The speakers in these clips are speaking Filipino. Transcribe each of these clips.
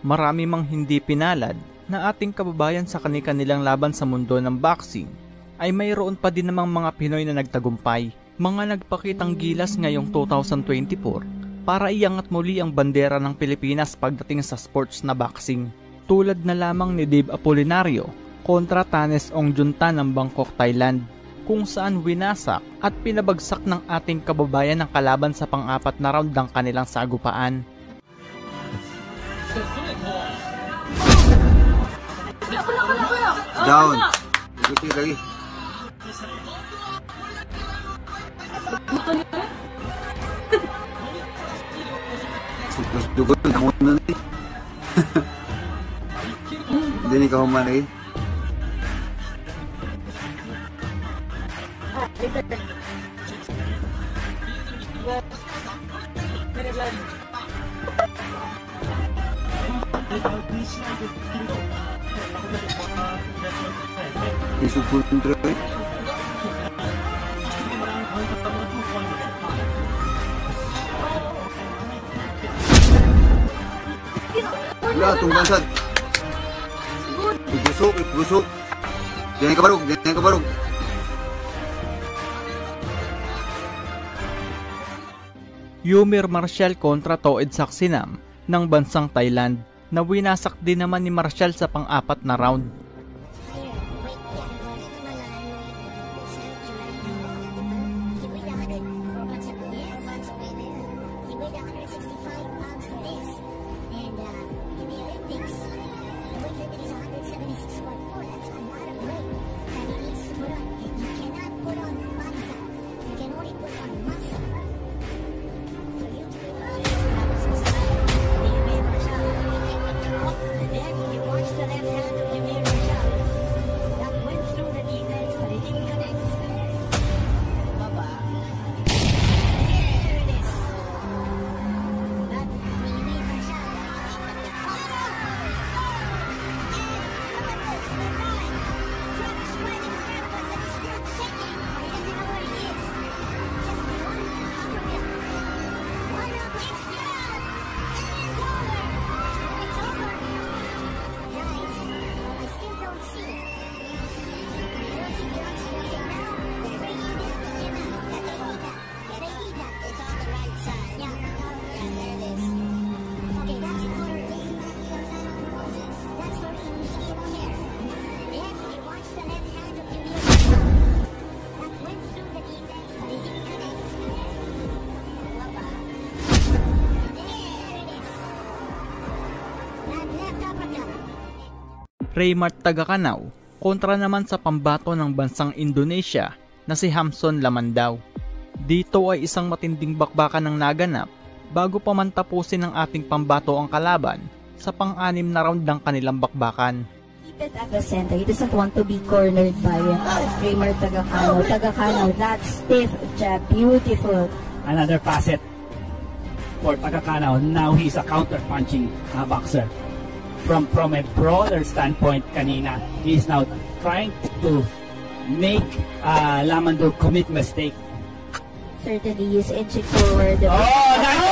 Marami mang hindi pinalad na ating kababayan sa kani-kanilang laban sa mundo ng boxing, ay mayroon pa din namang mga Pinoy na nagtagumpay, mga nagpakitang gilas ngayong 2024 para iangat muli ang bandera ng Pilipinas pagdating sa sports na boxing. Tulad na lamang ni Dave Apolinario kontra Thanes Ongjunta ng Bangkok, Thailand, kung saan winasak at pinabagsak ng ating kababayan ng kalaban sa pang-apat na round ng kanilang sagupaan. Down. Ikuti lagi. Terus dugol na muna na eh. Hindi ni ka humanay. Isugol na eh. Wala, tunggansad. Ibusok. Jangan kebarug. Yumir Marshall kontra Toed Saksinam ng bansang Thailand, na winasak din naman ni Marshall sa pang-apat na round. Raymart Tagakanaw kontra naman sa pambato ng bansang Indonesia na si Hamson Lamandaw. Dito ay isang matinding bakbakan ng naganap bago pa man tapusin ng ating pambato ang kalaban sa pang-anim na round ng kanilang bakbakan. Keep it at the center. He doesn't want to be cornered by Raymart Tagakanaw. Tagakanaw, that stiff jab, beautiful. Another facet for Tagakanaw. Now he's a counter-punching boxer. From a brawler standpoint kanina, he's now trying to make Lamandaw commit mistake. Certainly, he's inching forward. Overhand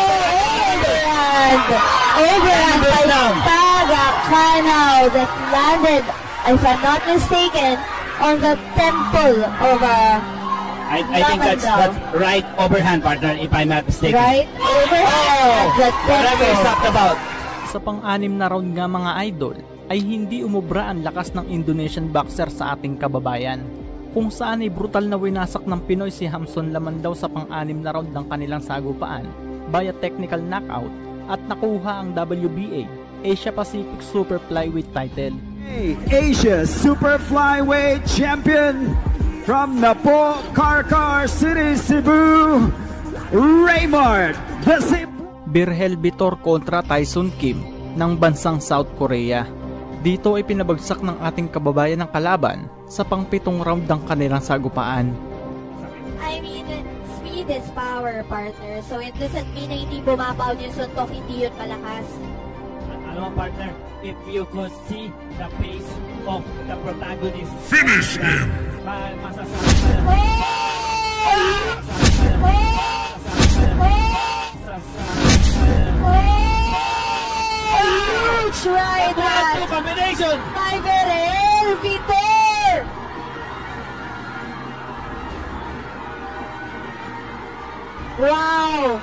by Tagakanaw that landed, if I'm not mistaken, on the temple of I think that's right overhand, partner, if I'm not mistaken. Right overhand. Whatever he's talked about. Sa pang-anim na round nga mga idol, ay hindi umubra ang lakas ng Indonesian boxer sa ating kababayan, kung saan ay brutal na winasak ng Pinoy si Hamson Lamandaw sa pang-anim na round ng kanilang sagupaan via technical knockout at nakuha ang WBA Asia Pacific Super Flyweight title. Asia Super Flyweight Champion from Napo, Karkar City, Cebu, Raymart the Birhel Vitor kontra Tyson Kim ng bansang South Korea. Dito ay pinabagsak ng ating kababayan ng kalaban sa pang-pitong round ng kanilang sagupaan. I mean, speed is power, partner. So it doesn't mean na hindi bumabaw yung suntok, hindi yun malakas. Alam mo, partner, if you could see the face of the protagonist, finish him! Huge Wow!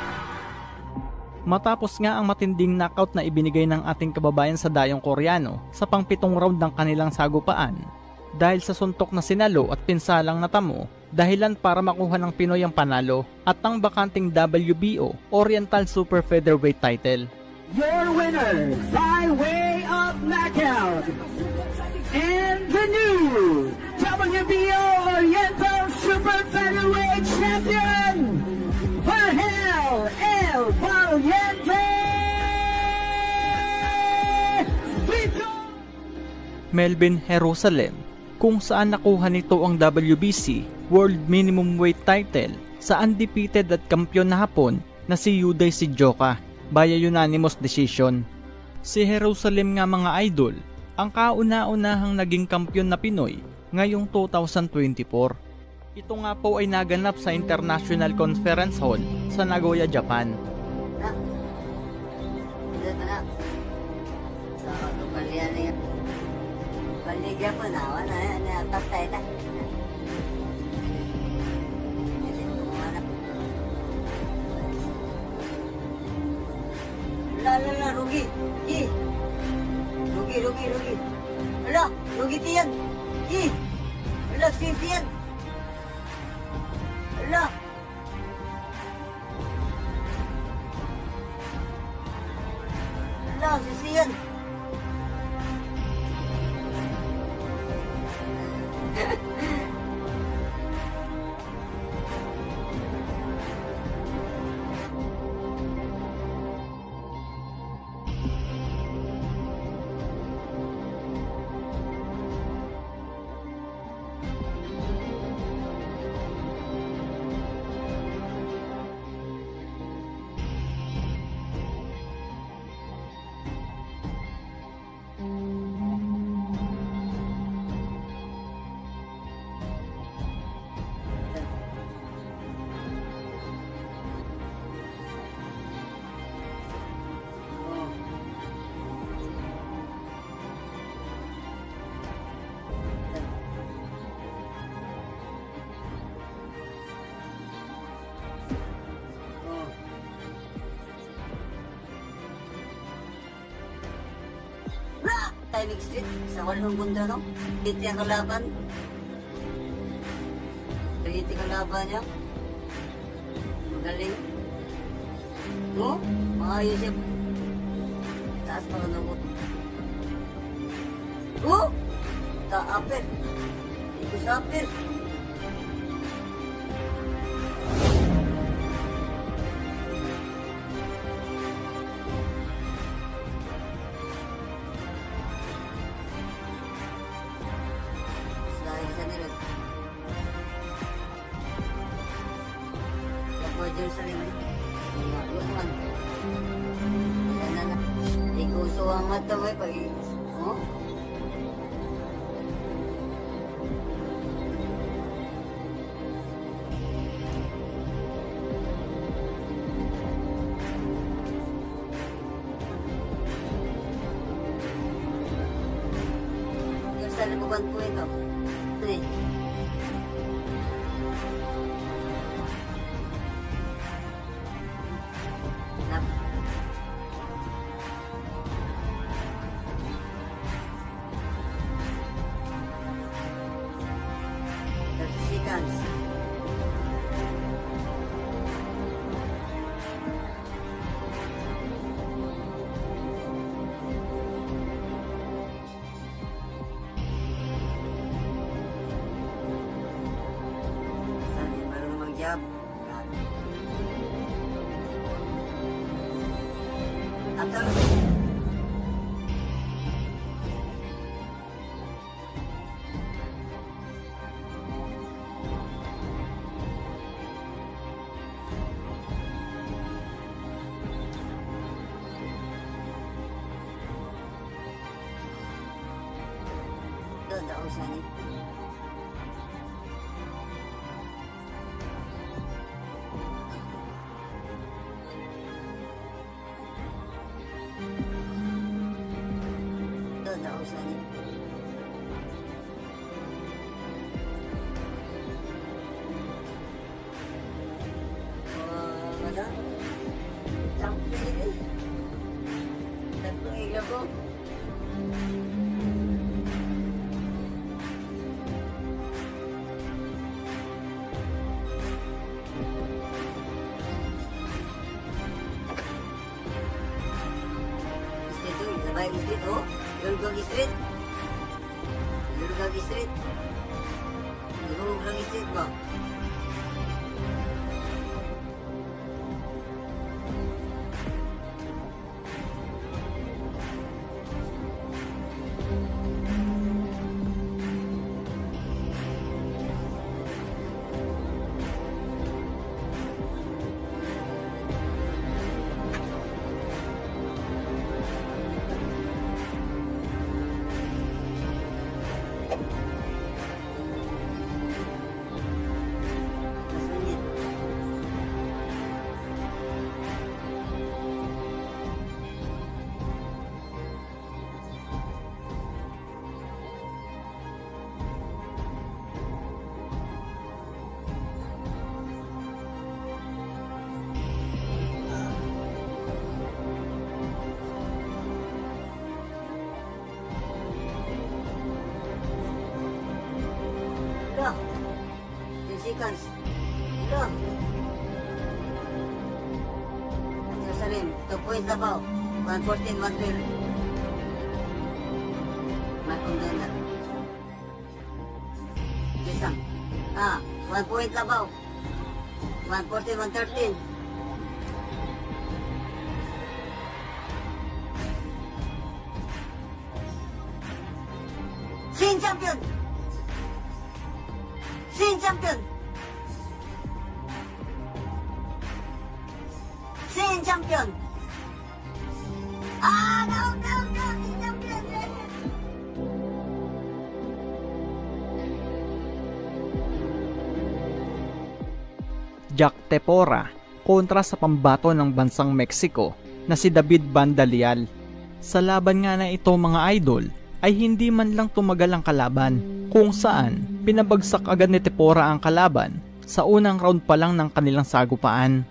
Matapos nga ang matinding knockout na ibinigay ng ating kababayan sa dayong Koreano sa pang-7 round ng kanilang sagupaan, dahil sa suntok na sinalo at pinsalang natamo, dahilan para makuha ng Pinoy ang panalo at ang bakanting WBO Oriental Super Featherweight title. Your winner by way of knockout and the new WBO Oriental Super Featherweight Champion, Vergel El Valiente Vito Melvin Jerusalem, kung saan nakuha nito ang WBC World Minimum Weight title sa undefeated at kampiyon na Hapon na si Yuday Shijoka by a unanimous decision. Si Jerusalem nga mga idol, ang kauna-unahang naging kampiyon na Pinoy ngayong 2024. Ito nga po ay naganap sa International Conference Hall sa Nagoya, Japan. Baligyan mo na, wala na, taptay na. Lala, rugi. Rugi. Ala, rugi tiyan. Ala, sisiyan. Ala. Ala, sisiyan. Timing Street, sa walong bunda, no? Iti ang kalaban. Iti kalaban niya. Magaling. No? Maayos siya. Taas pa ka na mo. Oh! Taapit. Ito sa apit. Jerusalem. Ngayon. Igusto ang mata mo pag oh. Jerusalem bukan po ito. Ito job. Atau tak usah ni. Tak usah ni. Street, oh. Lulugag Street. Lulugag Street. Lulugag Street ba? Dah. 10 seconds. Dah. Jerusalem, 2 points Davao. 114, 112. Malcolm Denda. Jisang. 1 point Davao. 114, 113. Sin champion! Sin champion! Sin champion! No, Sin champion! Jack Tepora kontra sa pambato ng bansang Mexico na si David Bandalial. Sa laban nga na ito mga idol ay hindi man lang tumagal ang kalaban, kung saan pinabagsak agad ni Tepora ang kalaban sa unang round pa lang ng kanilang sagupaan.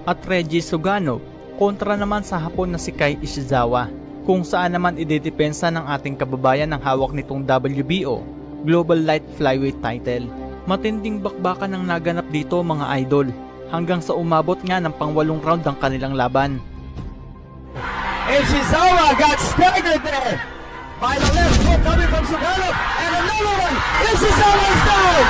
At Reggie Suganov kontra naman sa Hapon na si Kai Ishizawa, kung saan naman idedepensa ng ating kababayan ang hawak nitong WBO Global Light Flyweight title. Matinding bakbakan ang naganap dito mga idol, hanggang sa umabot nga ng pang-8 round ang kanilang laban. Ishizawa got staggered there by the left hook coming from Suganov, and another one. Ishizawa is down.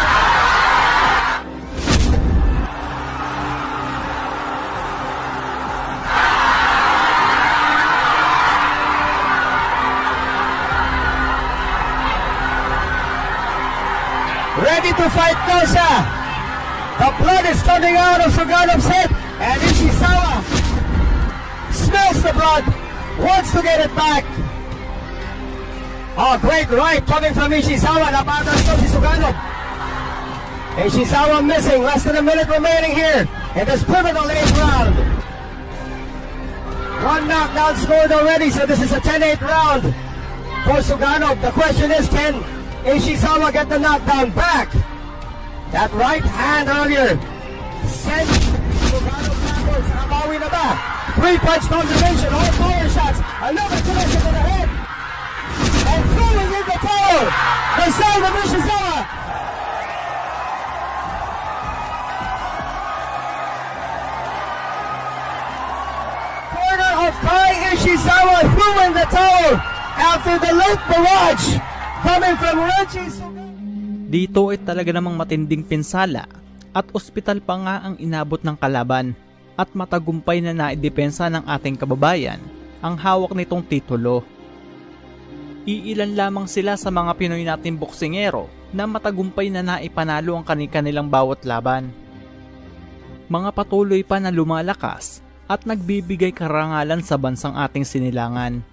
Ready to fight now siya. The blood is coming out of Suganov's head, and Ishizawa smells the blood, wants to get it back. Oh, great right coming from Ishizawa. Napatas to si Suganov. Ishizawa missing. Less than a minute remaining here in this pivotal 8th round. 1 knockdown scored already, so this is a 10-8 round for Suganov. The question is, can Ishizawa get the knockdown back? That right hand earlier sent Suganov backwards. Nakabawi na ba? 3-punch combination, all power shots. Another connection to the head. And throwing in the towel. The side of Ishizawa. Corner of Kai Ishizawa threw in the towel after the late barrage coming from Reggie Suganov. Dito ay talaga namang matinding pinsala at ospital pa nga ang inabot ng kalaban, at matagumpay na naidepensa ng ating kababayan ang hawak nitong titulo. Iilan lamang sila sa mga Pinoy nating boksingero na matagumpay na naipanalo ang kanilang bawat laban. Mga patuloy pa na lumalakas at nagbibigay karangalan sa bansang ating sinilangan.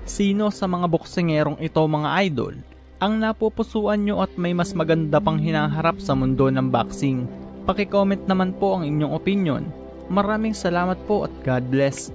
Sino sa mga boksingerong ito mga idol ang napupusuan nyo at may mas maganda pang hinaharap sa mundo ng boxing? Paki-comment naman po ang inyong opinion. Maraming salamat po at God bless.